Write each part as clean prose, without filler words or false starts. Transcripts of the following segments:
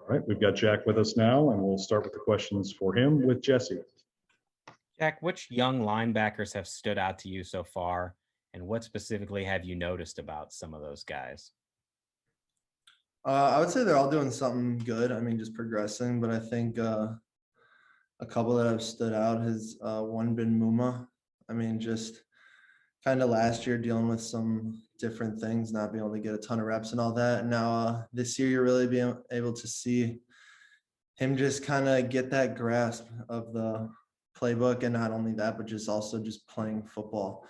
All right, we've got Jack with us now, and we'll start with the questions for him with Jesse. Jack, which young linebackers have stood out to you so far, and what specifically have you noticed about some of those guys? I would say they're all doing something good. I mean, just progressing, but I think a couple that have stood out has one been Muma. I mean, just kind of last year dealing with some different things, not being able to get a ton of reps and all that. And now this year, you're really being able to see him just kind of get that grasp of the playbook, and not only that, but just also just playing football.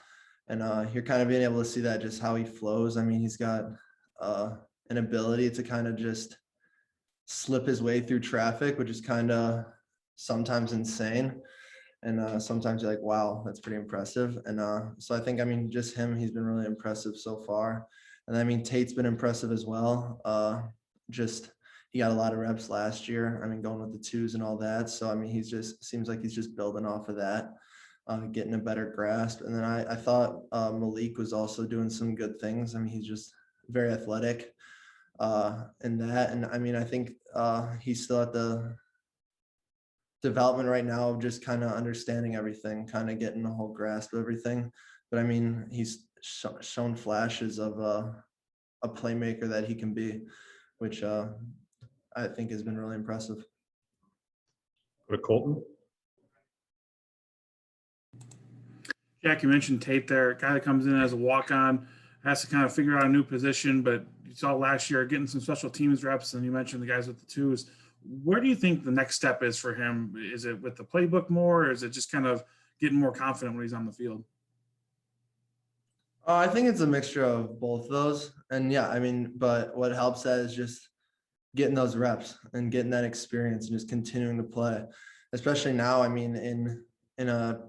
And you're kind of being able to see that just how he flows. I mean, he's got an ability to kind of just slip his way through traffic, which is kind of sometimes insane. And sometimes you're like, wow, that's pretty impressive. And so I think, I mean, just him, he's been really impressive so far. And I mean, Tate's been impressive as well. Just he got a lot of reps last year. I mean, going with the twos and all that. So, I mean, he's just seems like he's just building off of that, getting a better grasp. And then I thought Malik was also doing some good things. I mean, he's just very athletic in that. And I mean, I think he's still at the development right now of just kind of understanding everything, kind of getting the whole grasp of everything. But I mean, he's shown flashes of a playmaker that he can be, which I think has been really impressive. Go to Colton. Jack, you mentioned Tate there, a guy that comes in as a walk-on, has to kind of figure out a new position, but you saw last year getting some special teams reps, and you mentioned the guys with the twos. Where do you think the next step is for him? Is it with the playbook more, or is it just kind of getting more confident when he's on the field? I think it's a mixture of both of those. And yeah, I mean, but what helps that is just getting those reps and getting that experience and just continuing to play, especially now. I mean, in a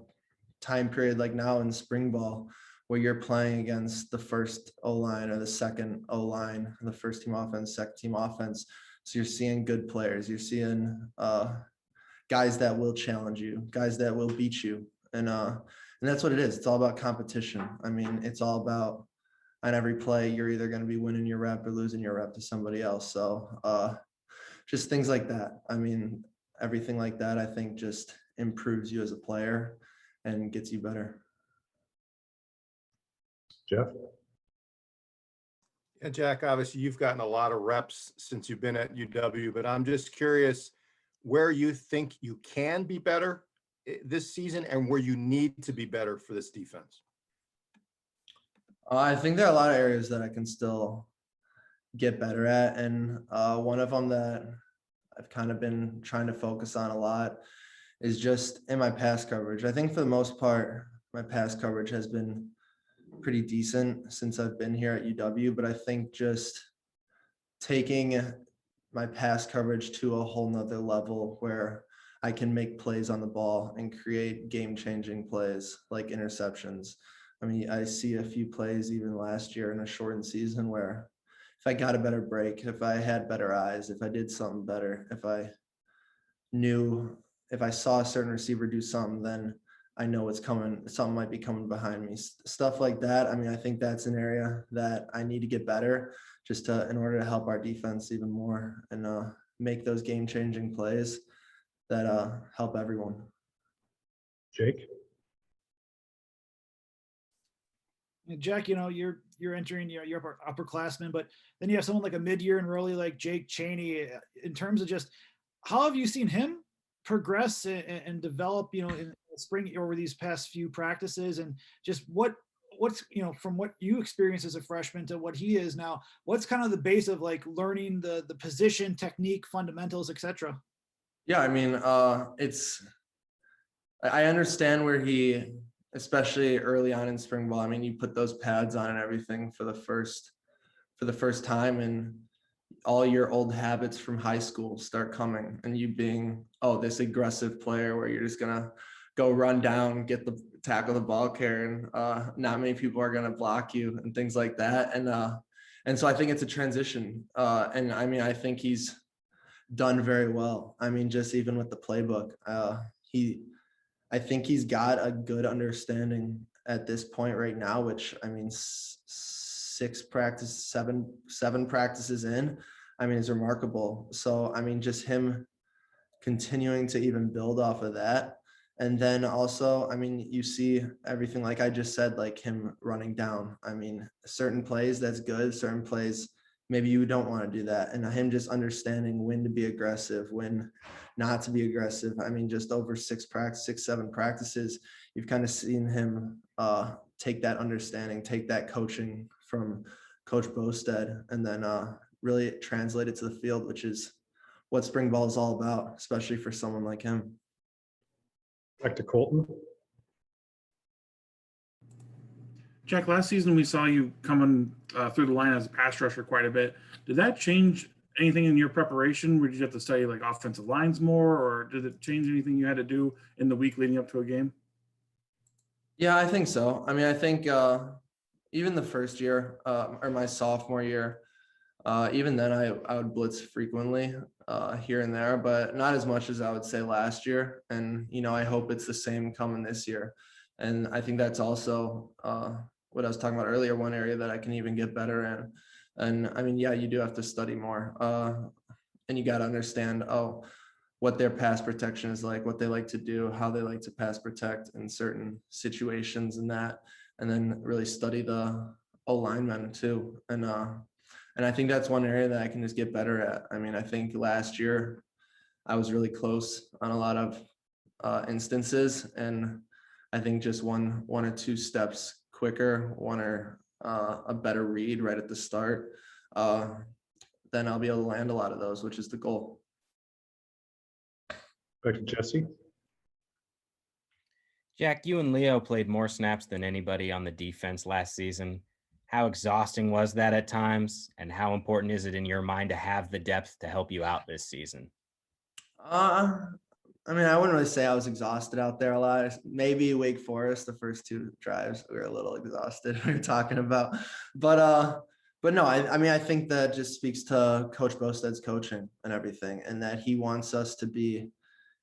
time period like now in spring ball, where you're playing against the first O-line or the second O-line, the first team offense, second team offense. So you're seeing good players. You're seeing guys that will challenge you, guys that will beat you. And that's what it is. It's all about competition. I mean, it's all about on every play, you're either going to be winning your rep or losing your rep to somebody else. So just things like that. I mean, everything like that, I think just improves you as a player and gets you better. Jeff? Yeah, Jack, obviously you've gotten a lot of reps since you've been at UW, but I'm just curious where you think you can be better this season and where you need to be better for this defense. I think there are a lot of areas that I can still get better at. And one of them that I've kind of been trying to focus on a lot is just in my pass coverage. I think for the most part, my pass coverage has been pretty decent since I've been here at UW, but I think just taking my pass coverage to a whole nother level where I can make plays on the ball and create game-changing plays like interceptions. I mean, I see a few plays even last year in a shortened season where if I got a better break, if I had better eyes, if I did something better, if I saw a certain receiver do something, then I know what's coming. Something might be coming behind me. Stuff like that. I mean, I think that's an area that I need to get better just in order to help our defense even more and make those game-changing plays that help everyone. Jake? Jack, you're entering your upperclassmen, but then you have someone like a mid-year enrollee like Jake Chenal. In terms of just how have you seen him progress and develop, in the spring over these past few practices, and just what's from what you experienced as a freshman to what he is now, what's kind of the base of like learning the position, technique, fundamentals, etc.? Yeah, I mean, I understand where he, especially early on in spring ball, I mean, you put those pads on and everything for the first time, and all your old habits from high school start coming, and you being, this aggressive player where you're just gonna go run down, tackle the ball carrier, and not many people are gonna block you and things like that. And so I think it's a transition. And I mean, I think he's done very well. I mean, just even with the playbook, I think he's got a good understanding at this point right now, which I mean, seven practices in, I mean, is remarkable. So, I mean, just him continuing to even build off of that. And then also, I mean, you see everything like I just said, like him running down. I mean, certain plays that's good, certain plays maybe you don't want to do that. And him just understanding when to be aggressive, when not to be aggressive. I mean, just over 7 practices, you've kind of seen him take that understanding, take that coaching from Coach Bosted, and then really translate it to the field, which is what spring ball is all about, especially for someone like him. Back to Colton. Jack, last season we saw you coming through the line as a pass rusher quite a bit. Did that change anything in your preparation? Did you have to study like offensive lines more, or did it change anything you had to do in the week leading up to a game? Yeah, I think so. I mean, I think even the first year or my sophomore year, even then I would blitz frequently here and there, but not as much as I would say last year. And, you know, I hope it's the same coming this year. And I think that's also what I was talking about earlier, one area that I can even get better in. And I mean, yeah, you do have to study more and you got to understand, what their pass protection is like, what they like to do, how they like to pass protect in certain situations and that, and then really study the O-linemen too. And I think that's one area that I can just get better at. I mean, I think last year I was really close on a lot of instances, and I think just one or two steps quicker, one or a better read right at the start, then I'll be able to land a lot of those, which is the goal. Back to Jesse. Jack, you and Leo played more snaps than anybody on the defense last season. How exhausting was that at times? And how important is it in your mind to have the depth to help you out this season? I mean, I wouldn't really say I was exhausted out there a lot. Maybe Wake Forest, the first 2 drives, we were a little exhausted. We were talking about, but no, I mean, I think that just speaks to Coach Bosted's coaching and everything, and that he wants us to be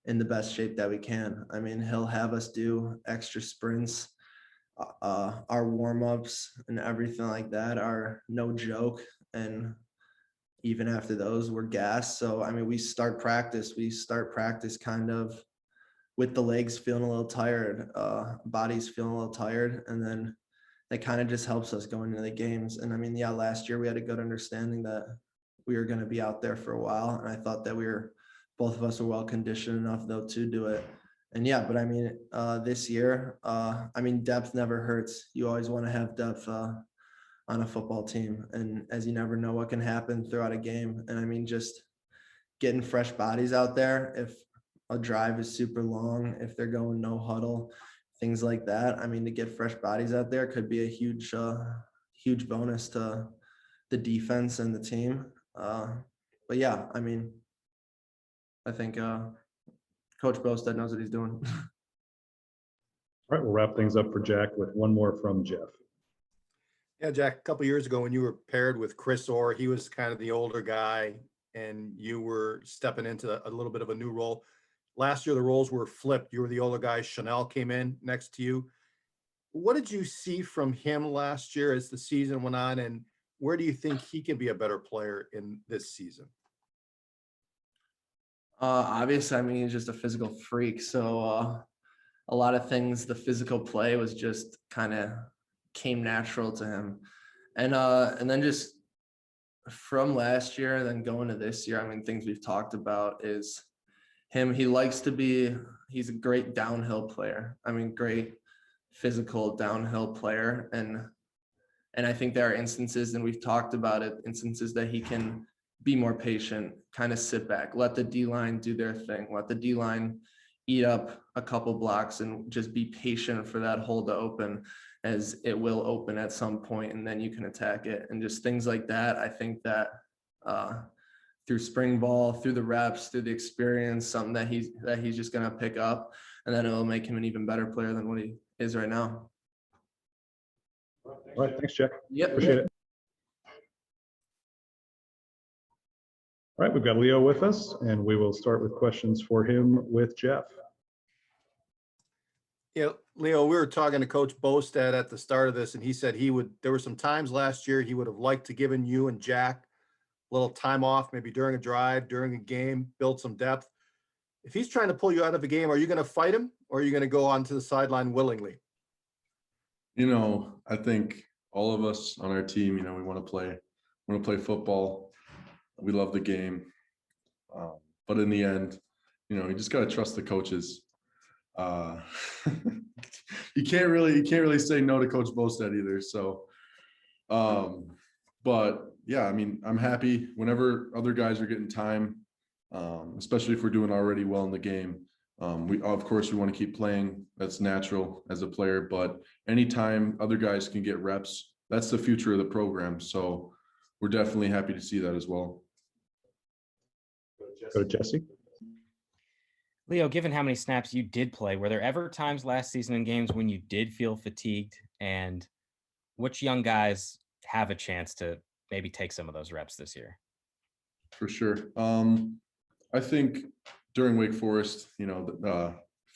in the best shape that we can. I mean, he'll have us do extra sprints. Our warm-ups and everything like that are no joke. And even after those, we're gassed. So, I mean, we start practice kind of with the legs feeling a little tired, bodies feeling a little tired. And then that kind of just helps us going into the games. And I mean, yeah, last year we had a good understanding that we were going to be out there for a while. And I thought that both of us were well conditioned enough though to do it. And yeah, but I mean, this year, I mean, depth never hurts. You always want to have depth on a football team. And as you never know what can happen throughout a game. And I mean, just getting fresh bodies out there. If a drive is super long, if they're going no huddle, things like that. I mean, to get fresh bodies out there could be a huge bonus to the defense and the team. But yeah, I mean, I think Coach Bosted knows what he's doing. All right, we'll wrap things up for Jack with one more from Jeff. Yeah, Jack, a couple years ago when you were paired with Chris Orr, he was kind of the older guy and you were stepping into a little bit of a new role. Last year, the roles were flipped. You were the older guy. Chenal came in next to you. What did you see from him last year as the season went on, and where do you think he can be a better player in this season? Obviously, I mean, he's just a physical freak. So a lot of things, the physical play was just kind of came natural to him. And then just from last year, then going to this year, I mean, things we've talked about is him. He's a great downhill player. I mean, great physical downhill player. And I think there are instances, and we've talked about it, instances that he can be more patient, kind of sit back, let the D-line do their thing, let the D-line eat up a couple blocks and just be patient for that hole to open, as it will open at some point and then you can attack it. And just things like that. I think that through spring ball, through the reps, through the experience, something that he's just going to pick up, and then it'll make him an even better player than what he is right now. All right, thanks, Jack. Yep. Appreciate it. All right, we've got Leo with us, and we will start with questions for him with Jeff. Yeah, Leo, we were talking to Coach Bostad at the start of this, and he said there were some times last year he would have liked to given you and Jack little time off, maybe during a drive, during a game, build some depth. If he's trying to pull you out of a game, are you going to fight him or are you going to go onto the sideline willingly? I think all of us on our team, we want to play football. We love the game. But in the end, you just got to trust the coaches. You can't really say no to Coach Bostad either. So, but yeah, I mean, I'm happy whenever other guys are getting time, especially if we're doing already well in the game. We of course we want to keep playing. That's natural as a player, but anytime other guys can get reps, that's the future of the program. So we're definitely happy to see that as well. Go to Jesse. Leo, given how many snaps you did play, were there ever times last season in games when you did feel fatigued? And which young guys have a chance to maybe take some of those reps this year? For sure. I think during Wake Forest,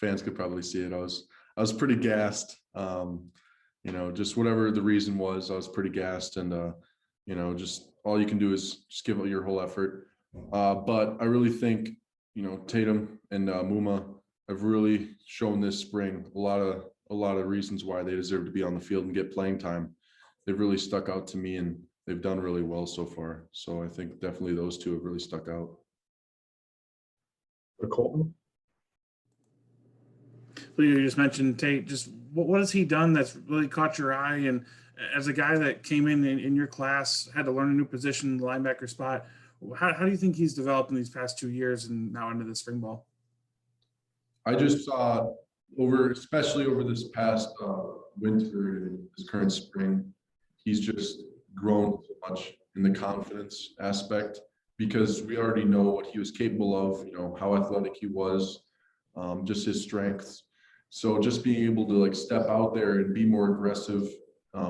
fans could probably see it. I was pretty gassed. Just whatever the reason was, I was pretty gassed, and just all you can do is just give it your whole effort. But I really think Tatum and Muma have really shown this spring a lot of reasons why they deserve to be on the field and get playing time. They've really stuck out to me, and they've done really well so far. So I think definitely those two have really stuck out. Go to Colton. You just mentioned Tate. Just what has he done that's really caught your eye? And as a guy that came in your class, had to learn a new position, the linebacker spot, how do you think he's developed in these past 2 years and now into the spring ball? I just saw especially over this past winter and this current spring, he's just grown so much in the confidence aspect, because we already know what he was capable of, how athletic he was, just his strengths. So just being able to step out there and be more aggressive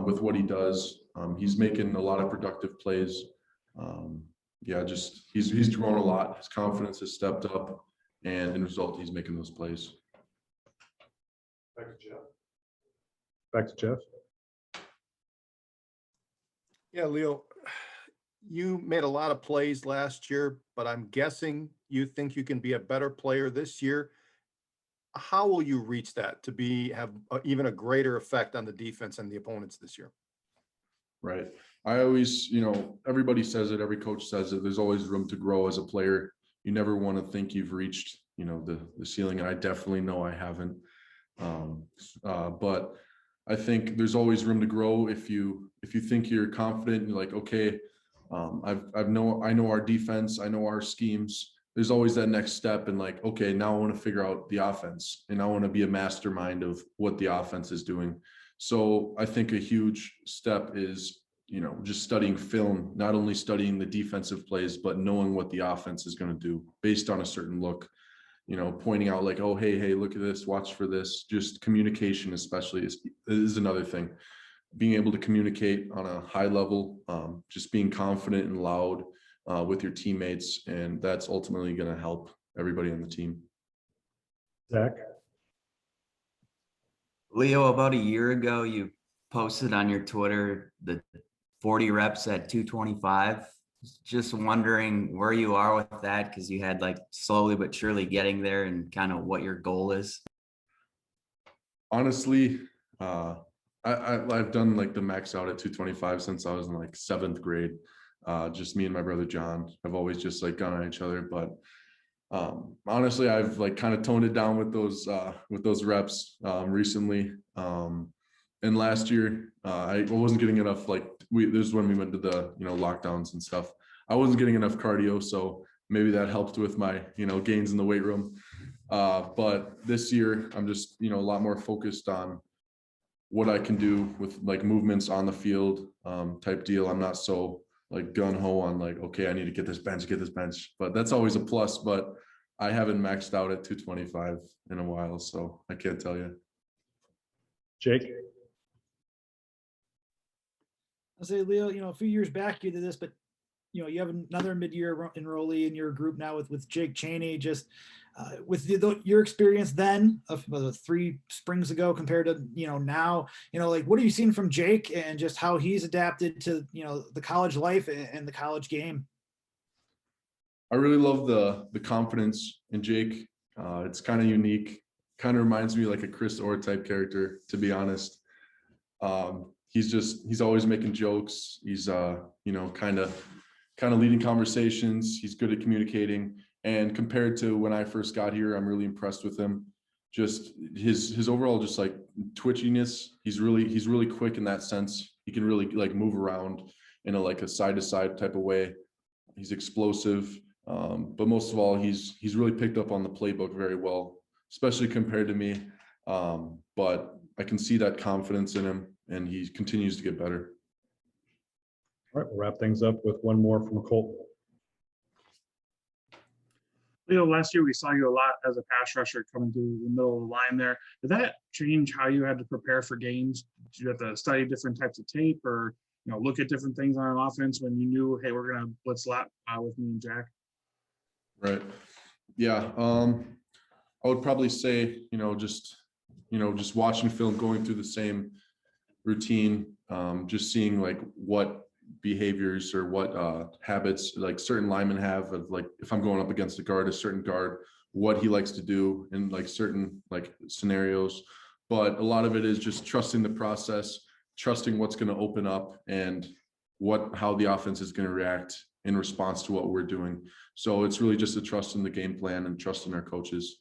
with what he does. He's making a lot of productive plays. He's grown a lot. His confidence has stepped up, and in result, he's making those plays. Back to Jeff. Yeah, Leo, you made a lot of plays last year, but I'm guessing you think you can be a better player this year. How will you reach that to have even a greater effect on the defense and the opponents this year? Right. I always, everybody says it, every coach says it, there's always room to grow as a player. You never want to think you've reached, the ceiling. And I definitely know I haven't. But I think there's always room to grow. If you think you're confident and you're like, okay, I know our defense, I know our schemes. There's always that next step, and okay, now I want to figure out the offense, and I want to be a mastermind of what the offense is doing. So I think a huge step is, just studying film, not only studying the defensive plays, but knowing what the offense is going to do based on a certain look, pointing out oh, hey, look at this, watch for this. Just communication, especially is another thing. Being able to communicate on a high level, just being confident and loud with your teammates. And that's ultimately going to help everybody on the team. Zach. Leo, about a year ago, you posted on your Twitter the 40 reps at 225. Just wondering where you are with that, because you had slowly but surely getting there, and kind of what your goal is. Honestly, I've done the max out at 225 since I was in 7th grade. Just me and my brother John have always just gone on each other. But honestly, I've kind of toned it down with those reps recently. And last year, I wasn't getting enough. This is when we went to the lockdowns and stuff. I wasn't getting enough cardio, so maybe that helped with my gains in the weight room. But this year, I'm just a lot more focused on what I can do with movements on the field type deal. I'm not so gun ho on okay, I need to get this bench, but that's always a plus. But I haven't maxed out at 225 in a while, so I can't tell you. Jake. I'll say, Leo, a few years back you did this, but you have another mid-year enrollee in your group now with Jake Chenal. Just with your experience then of 3 springs ago compared to now, what are you seeing from Jake, and just how he's adapted to the college life and the college game? I really love the confidence in Jake. It's kind of unique. Kind of reminds me like a Chris Orr type character, to be honest. He's always making jokes. He's kind of leading conversations. He's good at communicating. And compared to when I first got here, I'm really impressed with him. Just his overall just like twitchiness. He's really quick in that sense. He can really like move around in a side to side type of way. He's explosive. But most of all, he's really picked up on the playbook very well, especially compared to me. But I can see that confidence in him, and he continues to get better. All right, we'll wrap things up with one more from Colton. Leo, last year we saw you a lot as a pass rusher coming through the middle of the line there. Did that change how you had to prepare for games? Did you have to study different types of tape or look at different things on an offense when you knew, hey, we're going to blitz a lot with me and Jack? Right. Yeah. I would probably say, just watching film, going through the same routine, just seeing like what behaviors or what habits like certain linemen have of like, if I'm going up against a certain guard, what he likes to do in like certain like scenarios. But a lot of it is just trusting the process, trusting what's going to open up and how the offense is going to react in response to what we're doing. So it's really just a trust in the game plan and trust in our coaches.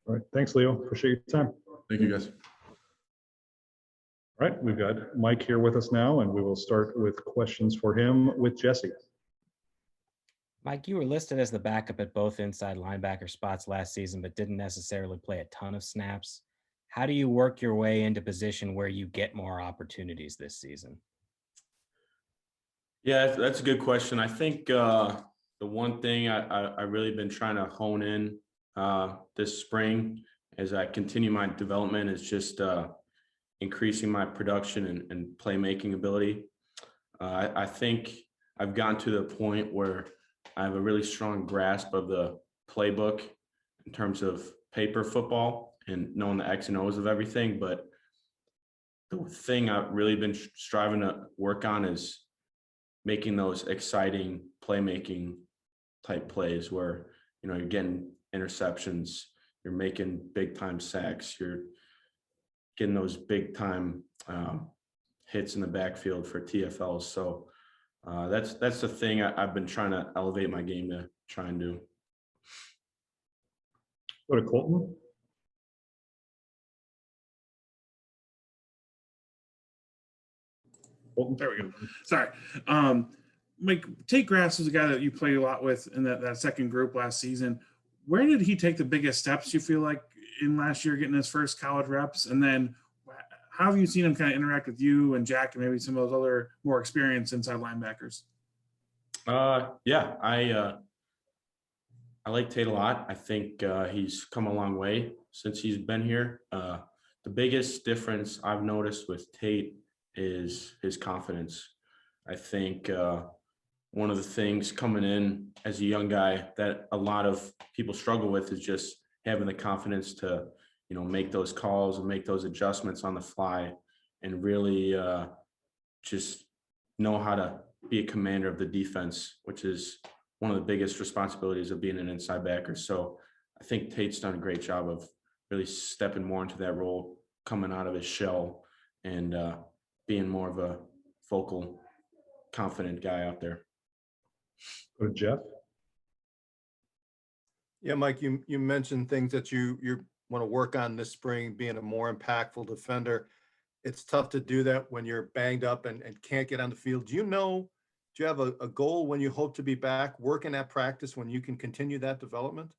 All right, thanks, Leo. Appreciate your time. Thank you, guys. All right, we've got Mike here with us now, and we will start with questions for him with Jesse. Mike, you were listed as the backup at both inside linebacker spots last season, but didn't necessarily play a ton of snaps. How do you work your way into position where you get more opportunities this season? Yeah, that's a good question. I think the one thing I really been trying to hone in this spring as I continue my development is just increasing my production and playmaking ability. I think I've gotten to the point where I have a really strong grasp of the playbook in terms of paper football and knowing the X and O's of everything. But the thing I've really been striving to work on is making those exciting playmaking type plays where, you're getting interceptions, you're making big time sacks, you're getting those big time hits in the backfield for TFLs. So that's the thing I've been trying to elevate my game to try and do. Go to Colton. Colton. There we go. Sorry. Mike, Tate Grass was a guy that you played a lot with in that second group last season. Where did he take the biggest steps, you feel like, in last year getting his first college reps? And then how have you seen him kind of interact with you and Jack and maybe some of those other more experienced inside linebackers? Yeah, I like Tate a lot. I think he's come a long way since he's been here. The biggest difference I've noticed with Tate is his confidence. I think one of the things coming in as a young guy that a lot of people struggle with is just having the confidence to, make those calls and make those adjustments on the fly and really just know how to be a commander of the defense, which is one of the biggest responsibilities of being an inside backer. So I think Tate's done a great job of really stepping more into that role, coming out of his shell and being more of a vocal, confident guy out there. Go to Jeff. Yeah, Mike, you mentioned things that you want to work on this spring, being a more impactful defender. It's tough to do that when you're banged up and can't get on the field. Do you have a goal when you hope to be back working at practice when you can continue that development?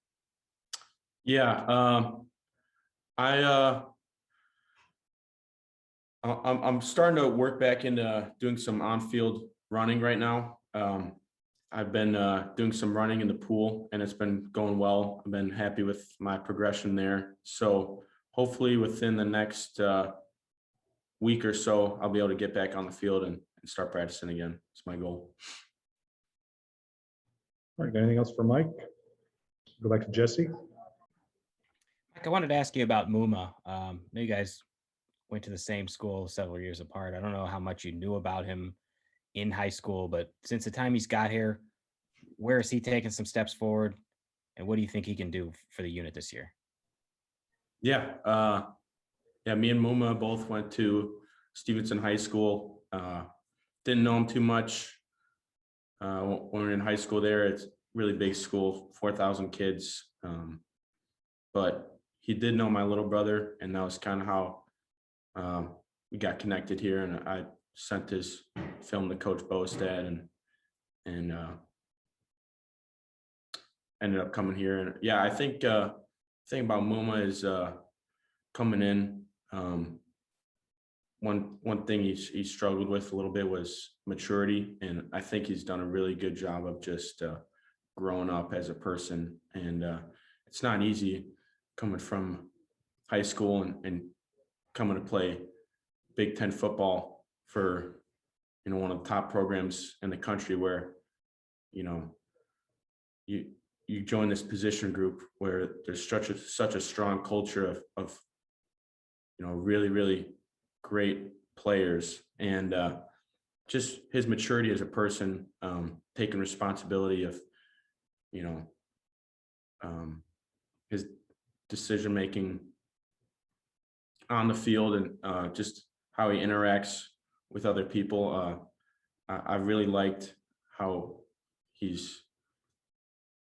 Yeah, I'm starting to work back into doing some on-field running right now. I've been doing some running in the pool and it's been going well. I've been happy with my progression there. So hopefully within the next week or so, I'll be able to get back on the field and start practicing again. It's my goal. All right, anything else for Mike? Go back to Jesse. Mike, I wanted to ask you about Muma. I know you guys went to the same school several years apart. I don't know how much you knew about him in high school, but since the time he's got here, where is he taking some steps forward, and what do you think he can do for the unit this year? Yeah. Yeah. Me and Muma both went to Stevenson High School. Didn't know him too much. When we were in high school there, it's a really big school, 4,000 kids. But he did know my little brother, and that was kind of how we got connected here. And I sent his film to Coach Bostad and ended up coming here. And yeah, I think thing about Muma is coming in. One thing he struggled with a little bit was maturity, and I think he's done a really good job of just growing up as a person. And it's not easy coming from high school and coming to play Big Ten football for, one of the top programs in the country, where, you join this position group where there's such a strong culture of really, really great players, and just his maturity as a person, taking responsibility of, his decision making on the field, and just how he interacts with other people. I really liked how he's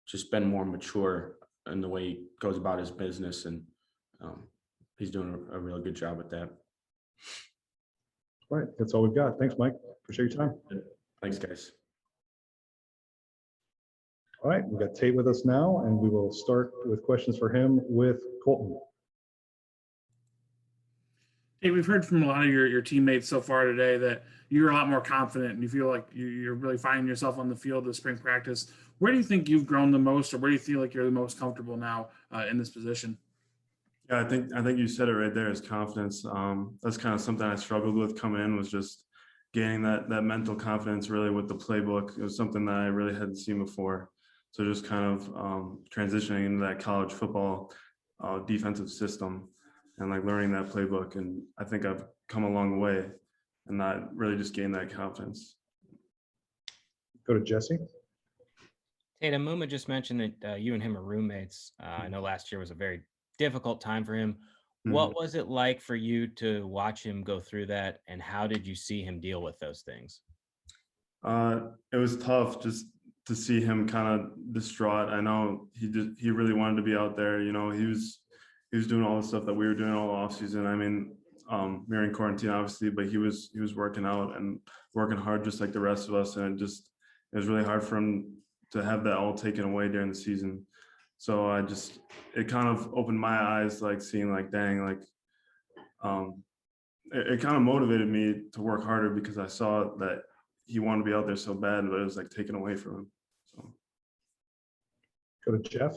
just been more mature in the way he goes about his business, and he's doing a real good job at that. All right, that's all we've got. Thanks, Mike. Appreciate your time. Thanks, guys. All right, we've got Tate with us now, and we will start with questions for him with Colton. Hey, we've heard from a lot of your teammates so far today that you're a lot more confident and you feel like you're really finding yourself on the field of spring practice. Where do you think you've grown the most, or where do you feel like you're the most comfortable now in this position? Yeah, I think you said it right there, is confidence. That's kind of something I struggled with coming in, was just gaining that mental confidence really with the playbook. It was something that I really hadn't seen before. So just kind of transitioning into that college football defensive system and like learning that playbook. And I think I've come a long way and not really just gained that confidence. Go to Jesse. Tatum, Muma just mentioned that you and him are roommates. I know last year was a very difficult time for him. What was it like for you to watch him go through that, and how did you see him deal with those things? It was tough just to see him kind of distraught. I know he really wanted to be out there. He was doing all the stuff that we were doing all off season. I mean, we were in quarantine obviously, but he was working out and working hard just like the rest of us. And it was really hard for him to have that all taken away during the season. So it kind of opened my eyes, like seeing like, dang, like, it kind of motivated me to work harder, because I saw that he wanted to be out there so bad, but it was like taken away from him. So. Go to Jeff.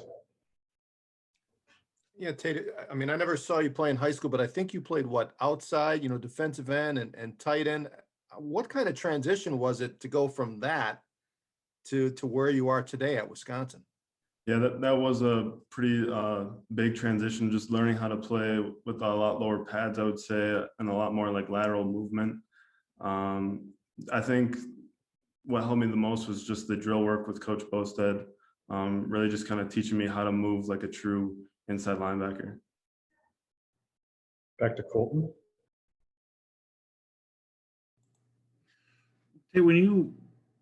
Yeah, Tate, I mean, I never saw you play in high school, but I think you played outside, defensive end and tight end. What kind of transition was it to go from that to where you are today at Wisconsin? Yeah, that was a pretty big transition, just learning how to play with a lot lower pads, I would say, and a lot more like lateral movement. I think what helped me the most was just the drill work with Coach Bostad, really just kind of teaching me how to move like a true inside linebacker. Back to Colton. Hey, when you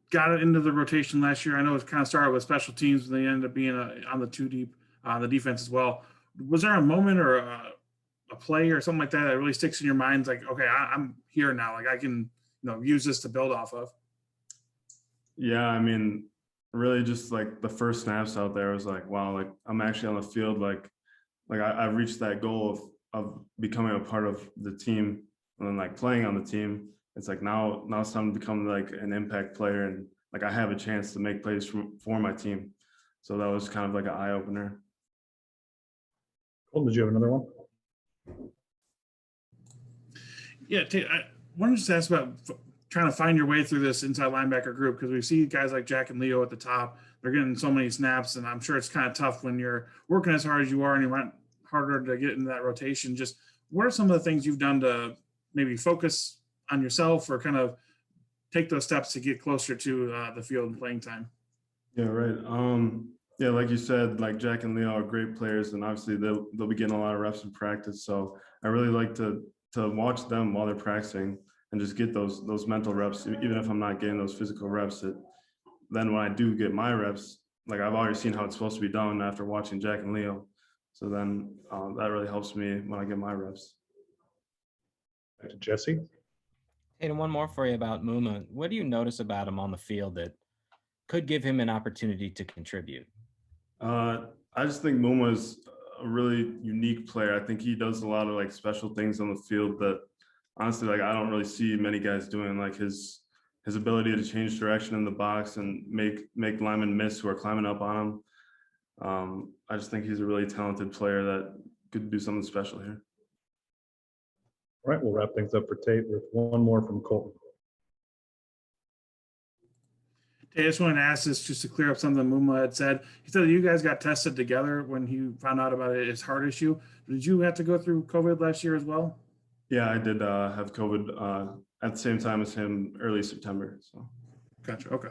got it into the rotation last year, I know it kind of started with special teams, and they ended up being on the two deep on the defense as well. Was there a moment or a play or something like that that really sticks in your mind? Like, okay, I'm here now. Like I can, use this to build off of. Yeah, I mean, really just like the first snaps out there was like, wow, like I'm actually on the field. Like I reached that goal of becoming a part of the team and then like playing on the team. It's like now it's time to become like an impact player, and like I have a chance to make plays for my team. So that was kind of like an eye opener. Colton, did you have another one? Yeah, I wanted to just ask about trying to find your way through this inside linebacker group, because we see guys like Jack and Leo at the top. They're getting so many snaps, and I'm sure it's kind of tough when you're working as hard as you are and you want harder to get into that rotation. Just what are some of the things you've done to maybe focus on yourself or kind of take those steps to get closer to the field and playing time? Yeah, right. Yeah, like you said, like Jack and Leo are great players, and obviously they'll be getting a lot of reps in practice. So I really like to watch them while they're practicing and just get those mental reps, even if I'm not getting those physical reps. Then when I do get my reps, like I've already seen how it's supposed to be done after watching Jack and Leo. So then that really helps me when I get my reps. Back to Jesse. And one more for you about Muma. What do you notice about him on the field that could give him an opportunity to contribute? I just think Muma is a really unique player. I think he does a lot of like special things on the field that honestly, like I don't really see many guys doing. Like his ability to change direction in the box and make linemen miss who are climbing up on him. I just think he's a really talented player that could do something special here. All right, we'll wrap things up for Tate with one more from Colton. Hey, I just wanted to ask this just to clear up something Muma had said. He said that you guys got tested together when he found out about his heart issue. Did you have to go through COVID last year as well? Yeah, I did have COVID at the same time as him early September. So. Gotcha. Okay.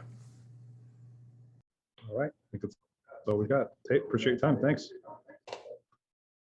All right, I think that's all we got. Tate, appreciate your time. Thanks.